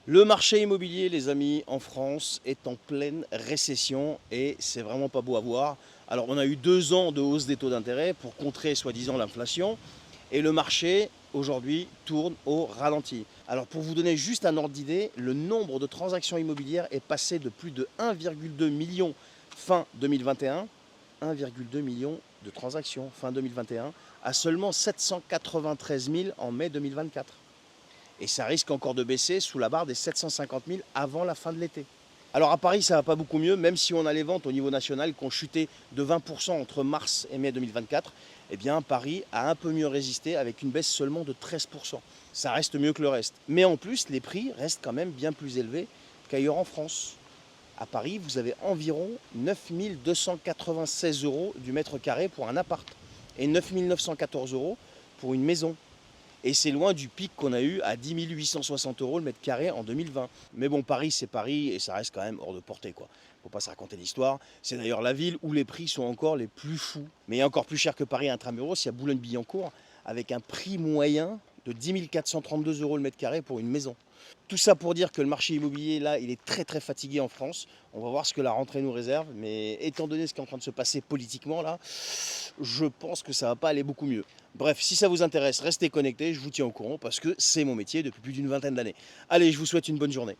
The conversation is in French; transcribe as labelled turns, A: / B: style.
A: Le marché immobilier, les amis, en France est en pleine récession et c'est vraiment pas beau à voir. Alors, on a eu 2 ans de hausse des taux d'intérêt pour contrer soi-disant l'inflation et le marché aujourd'hui tourne au ralenti. Alors, pour vous donner juste un ordre d'idée, le nombre de transactions immobilières est passé de plus de 1,2 million fin 2021, 1,2 million de transactions fin 2021 à seulement 793 000 en mai 2024. Et ça risque encore de baisser sous la barre des 750 000 avant la fin de l'été. Alors à Paris, ça va pas beaucoup mieux, même si on a les ventes au niveau national qui ont chuté de 20% entre mars et mai 2024. Eh bien, Paris a un peu mieux résisté avec une baisse seulement de 13%. Ça reste mieux que le reste. Mais en plus, les prix restent quand même bien plus élevés qu'ailleurs en France. À Paris, vous avez environ 9 296 euros du mètre carré pour un appart et 9 914 euros pour une maison. Et c'est loin du pic qu'on a eu à 10 860 euros le mètre carré en 2020. Mais bon, Paris, c'est Paris et ça reste quand même hors de portée, quoi. Faut pas se raconter l'histoire. C'est d'ailleurs la ville où les prix sont encore les plus fous. Mais encore plus cher que Paris intramuros, il y a Boulogne-Billancourt avec un prix moyen de 10 432 euros le mètre carré pour une maison. Tout ça pour dire que le marché immobilier, là, il est très très fatigué en France. On va voir ce que la rentrée nous réserve. Mais étant donné ce qui est en train de se passer politiquement, là, je pense que ça va pas aller beaucoup mieux. Bref, si ça vous intéresse, restez connectés, je vous tiens au courant parce que c'est mon métier depuis plus d'une vingtaine d'années. Allez, je vous souhaite une bonne journée.